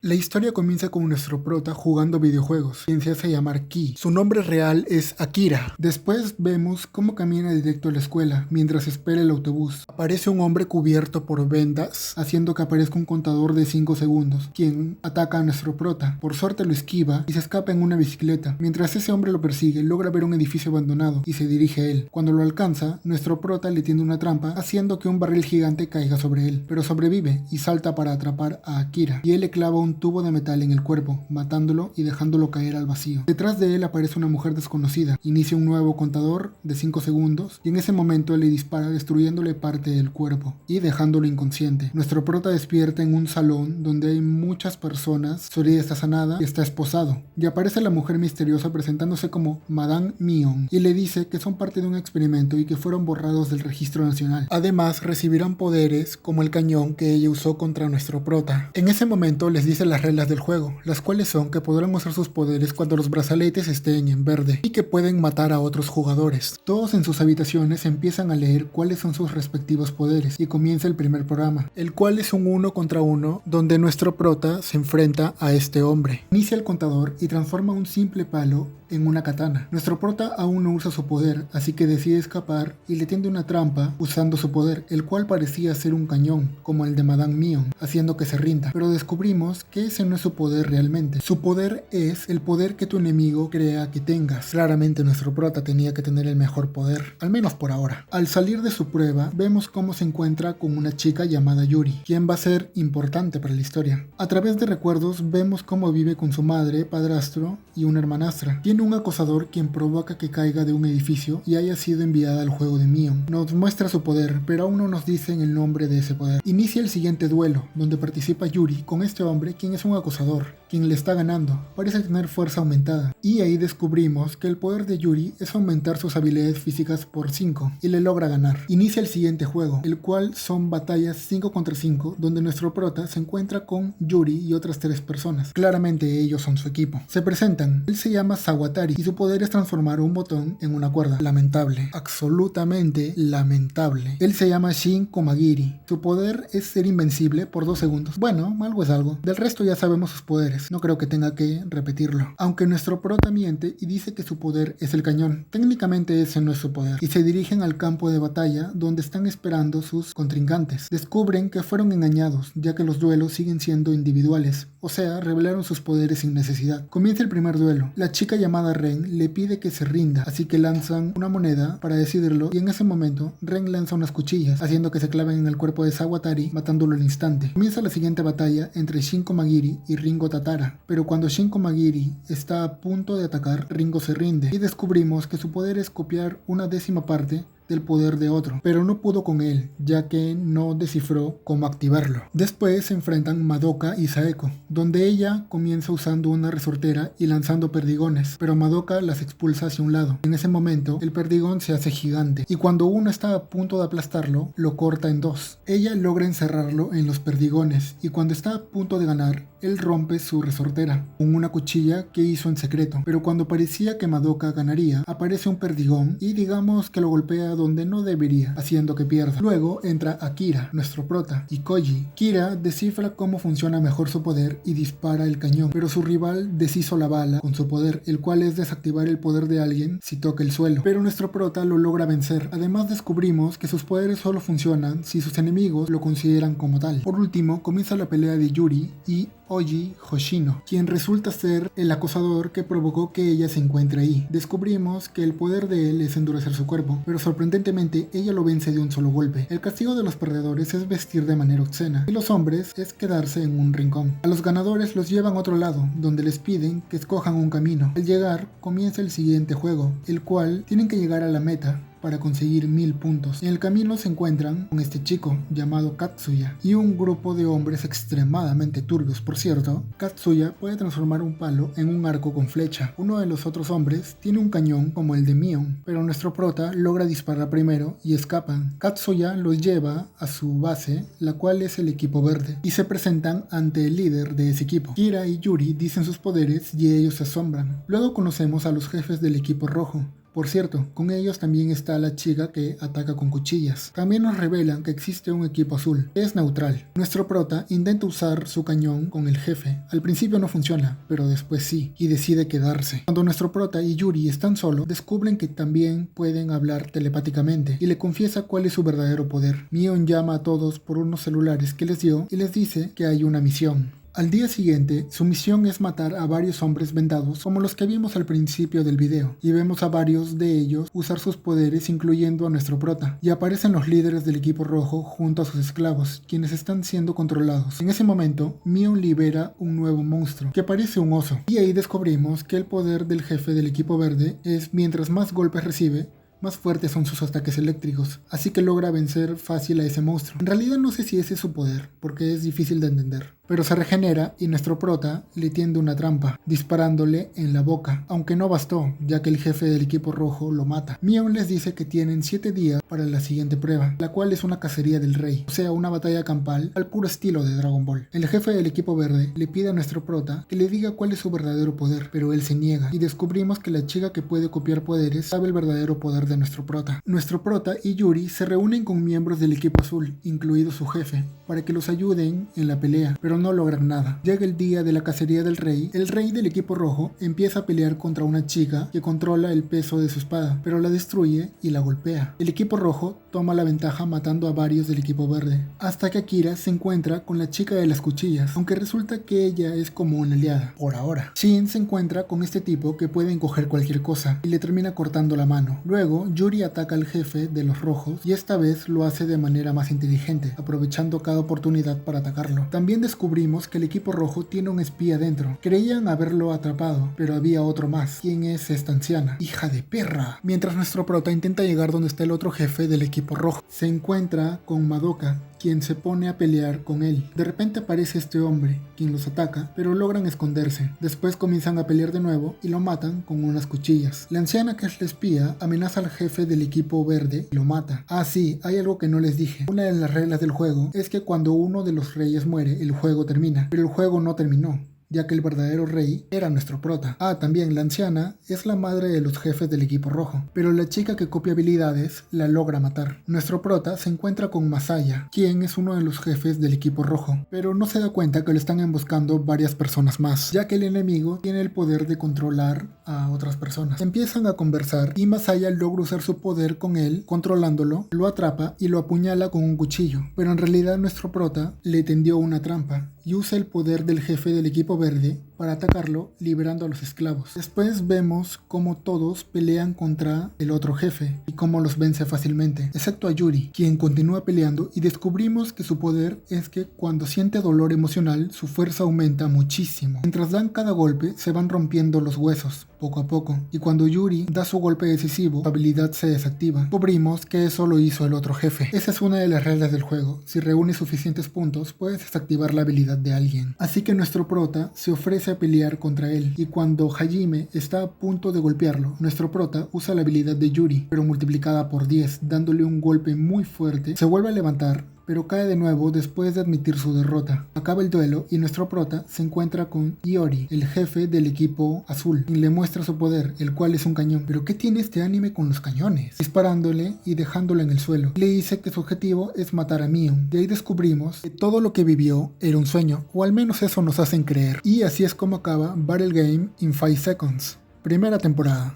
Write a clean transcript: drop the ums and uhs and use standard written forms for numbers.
La historia comienza con nuestro prota jugando videojuegos, quien se hace llamar Ki. Su nombre real es Akira. Después vemos cómo camina directo a la escuela, mientras espera el autobús. Aparece un hombre cubierto por vendas, haciendo que aparezca un contador de 5 segundos, quien ataca a nuestro prota. Por suerte lo esquiva y se escapa en una bicicleta. Mientras ese hombre lo persigue, logra ver un edificio abandonado y se dirige a él. Cuando lo alcanza, nuestro prota le tiende una trampa, haciendo que un barril gigante caiga sobre él, pero sobrevive y salta para atrapar a Akira, y él le clava un tubo de metal en el cuerpo, matándolo y dejándolo caer al vacío. Detrás de él aparece una mujer desconocida, inicia un nuevo contador de 5 segundos y en ese momento le dispara destruyéndole parte del cuerpo y dejándolo inconsciente. Nuestro prota despierta en un salón donde hay muchas personas, Sori está sanada y está esposado, y aparece la mujer misteriosa presentándose como Madame Mion y le dice que son parte de un experimento y que fueron borrados del registro nacional. Además recibirán poderes como el cañón que ella usó contra nuestro prota. En ese momento les dice las reglas del juego, las cuales son que podrán usar sus poderes cuando los brazaletes estén en verde y que pueden matar a otros jugadores. Todos en sus habitaciones empiezan a leer cuáles son sus respectivos poderes y comienza el primer programa, el cual es un 1 contra 1 donde nuestro prota se enfrenta a este hombre. Inicia el contador y transforma un simple palo en una katana. Nuestro prota aún no usa su poder, así que decide escapar y le tiende una trampa usando su poder, el cual parecía ser un cañón, como el de Madame Mion, haciendo que se rinda. Pero descubrimos que ese no es su poder realmente. Su poder es el poder que tu enemigo crea que tengas. Claramente nuestro prota tenía que tener el mejor poder, al menos por ahora. Al salir de su prueba, vemos cómo se encuentra con una chica llamada Yuri, quien va a ser importante para la historia. A través de recuerdos vemos cómo vive con su madre, padrastro y una hermanastra. Tiene un acosador quien provoca que caiga de un edificio y haya sido enviada al juego de Mion. Nos muestra su poder, pero aún no nos dicen el nombre de ese poder. Inicia el siguiente duelo, donde participa Yuri con este hombre, quien es un acosador, quien le está ganando. Parece tener fuerza aumentada. Y ahí descubrimos que el poder de Yuri es aumentar sus habilidades físicas por 5 y le logra ganar. Inicia el siguiente juego, el cual son batallas 5 contra 5, donde nuestro prota se encuentra con Yuri y otras 3 personas. Claramente ellos son su equipo. Se presentan. Él se llama Sawatari y su poder es transformar un botón en una cuerda. Lamentable, absolutamente lamentable. Él se llama Shin Komagiri. Su poder es ser invencible por 2 segundos. Bueno, algo es algo. Del resto ya sabemos sus poderes. No creo que tenga que repetirlo. Aunque nuestro prota miente y dice que su poder es el cañón. Técnicamente ese no es su poder. Y se dirigen al campo de batalla donde están esperando sus contrincantes. Descubren que fueron engañados, ya que los duelos siguen siendo individuales. O sea, revelaron sus poderes sin necesidad. Comienza el primer duelo. La chica llamada Ren le pide que se rinda, así que lanzan una moneda para decidirlo y en ese momento Ren lanza unas cuchillas, haciendo que se claven en el cuerpo de Sawatari, matándolo al instante. Comienza la siguiente batalla entre Shin Komagiri y Ringo Tatara, pero cuando Shin Komagiri está a punto de atacar, Ringo se rinde y descubrimos que su poder es copiar una 10ª parte del poder de otro, pero no pudo con él, ya que no descifró cómo activarlo. Después se enfrentan Madoka y Saeko, donde ella comienza usando una resortera y lanzando perdigones, pero Madoka las expulsa hacia un lado. En ese momento, el perdigón se hace gigante, y cuando uno está a punto de aplastarlo, lo corta en 2. Ella logra encerrarlo en los perdigones, y cuando está a punto de ganar, él rompe su resortera con una cuchilla que hizo en secreto, pero cuando parecía que Madoka ganaría, aparece un perdigón y digamos que lo golpea donde no debería, haciendo que pierda. Luego entra Akira, nuestro prota, y Koji. Kira descifra cómo funciona mejor su poder y dispara el cañón, pero su rival deshizo la bala con su poder, el cual es desactivar el poder de alguien si toca el suelo, pero nuestro prota lo logra vencer. Además descubrimos que sus poderes solo funcionan si sus enemigos lo consideran como tal. Por último, comienza la pelea de Yuri y Oji Hoshino, quien resulta ser el acosador que provocó que ella se encuentre ahí. Descubrimos que el poder de él es endurecer su cuerpo, pero sorprendentemente ella lo vence de un solo golpe. El castigo de los perdedores es vestir de manera obscena y los hombres es quedarse en un rincón. A los ganadores los llevan a otro lado, donde les piden que escojan un camino. Al llegar, comienza el siguiente juego, el cual tienen que llegar a la meta para conseguir 1000 puntos. En el camino se encuentran con este chico llamado Katsuya y un grupo de hombres extremadamente turbios. Por cierto, Katsuya puede transformar un palo en un arco con flecha. Uno de los otros hombres tiene un cañón como el de Mion, pero nuestro prota logra disparar primero y escapan. Katsuya los lleva a su base, la cual es el equipo verde, y se presentan ante el líder de ese equipo. Kira y Yuri dicen sus poderes y ellos se asombran. Luego conocemos a los jefes del equipo rojo, Por cierto, con ellos también está la chica que ataca con cuchillas. También nos revelan que existe un equipo azul, que es neutral. Nuestro prota intenta usar su cañón con el jefe. Al principio no funciona, pero después sí, y decide quedarse. Cuando nuestro prota y Yuri están solos, descubren que también pueden hablar telepáticamente, y le confiesa cuál es su verdadero poder. Mion llama a todos por unos celulares que les dio y les dice que hay una misión. Al día siguiente, su misión es matar a varios hombres vendados como los que vimos al principio del video, y vemos a varios de ellos usar sus poderes incluyendo a nuestro prota, y aparecen los líderes del equipo rojo junto a sus esclavos, quienes están siendo controlados. En ese momento, Mion libera un nuevo monstruo, que parece un oso, y ahí descubrimos que el poder del jefe del equipo verde es mientras más golpes recibe, más fuertes son sus ataques eléctricos, así que logra vencer fácil a ese monstruo. En realidad no sé si ese es su poder, porque es difícil de entender. Pero se regenera y nuestro prota le tiende una trampa, disparándole en la boca, aunque no bastó, ya que el jefe del equipo rojo lo mata. Mion les dice que tienen 7 días para la siguiente prueba, la cual es una cacería del rey, o sea, una batalla campal al puro estilo de Dragon Ball. El jefe del equipo verde le pide a nuestro prota que le diga cuál es su verdadero poder, pero él se niega, y descubrimos que la chica que puede copiar poderes sabe el verdadero poder de nuestro prota. Nuestro prota y Yuri se reúnen con miembros del equipo azul, incluido su jefe, para que los ayuden en la pelea, pero no logran nada. Llega el día de la cacería del rey. El rey del equipo rojo empieza a pelear contra una chica que controla el peso de su espada, pero la destruye y la golpea. El equipo rojo toma la ventaja matando a varios del equipo verde, hasta que Akira se encuentra con la chica de las cuchillas, aunque resulta que ella es como una aliada, por ahora. Shin se encuentra con este tipo que puede encoger cualquier cosa, y le termina cortando la mano. Luego, Yuri ataca al jefe de los rojos, y esta vez lo hace de manera más inteligente, aprovechando cada oportunidad para atacarlo. También descubrimos que el equipo rojo tiene un espía dentro. Creían haberlo atrapado, pero había otro más. ¿Quién es esta anciana? ¡Hija de perra! Mientras nuestro prota intenta llegar donde está el otro jefe del equipo rojo, se encuentra con Madoka, quien se pone a pelear con él. De repente aparece este hombre, quien los ataca, pero logran esconderse. Después comienzan a pelear de nuevo y lo matan con unas cuchillas. La anciana, que es la espía, amenaza al jefe del equipo verde y lo mata. Ah sí, hay algo que no les dije. Una de las reglas del juego es que cuando uno de los reyes muere, el juego termina, pero el juego no terminó, ya que el verdadero rey era nuestro prota. Ah, también la anciana es la madre de los jefes del equipo rojo, pero la chica que copia habilidades la logra matar. Nuestro prota se encuentra con Masaya, quien es uno de los jefes del equipo rojo, pero no se da cuenta que lo están emboscando varias personas más, ya que el enemigo tiene el poder de controlar a otras personas. Empiezan a conversar y Masaya logra usar su poder con él, controlándolo, lo atrapa y lo apuñala con un cuchillo, pero en realidad nuestro prota le tendió una trampa y usa el poder del jefe del equipo verde para atacarlo, liberando a los esclavos. Después vemos cómo todos pelean contra el otro jefe y cómo los vence fácilmente, excepto a Yuri, quien continúa peleando, y descubrimos que su poder es que cuando siente dolor emocional, su fuerza aumenta muchísimo. Mientras dan cada golpe, se van rompiendo los huesos, poco a poco, y cuando Yuri da su golpe decisivo, su habilidad se desactiva. Descubrimos que eso lo hizo el otro jefe. Esa es una de las reglas del juego. Si reúnes suficientes puntos, puedes desactivar la habilidad de alguien. Así que nuestro prota se ofrece a pelear contra él, y cuando Hajime está a punto de golpearlo, nuestro prota usa la habilidad de Yuri, pero multiplicada por 10, dándole un golpe muy fuerte. Se vuelve a levantar, pero cae de nuevo después de admitir su derrota. Acaba el duelo y nuestro prota se encuentra con Iori, el jefe del equipo azul, y le muestra su poder, el cual es un cañón. ¿Pero qué tiene este anime con los cañones? Disparándole y dejándolo en el suelo. Le dice que su objetivo es matar a Mion. De ahí descubrimos que todo lo que vivió era un sueño, o al menos eso nos hacen creer. Y así es como acaba Battle Game in 5 Seconds, primera temporada.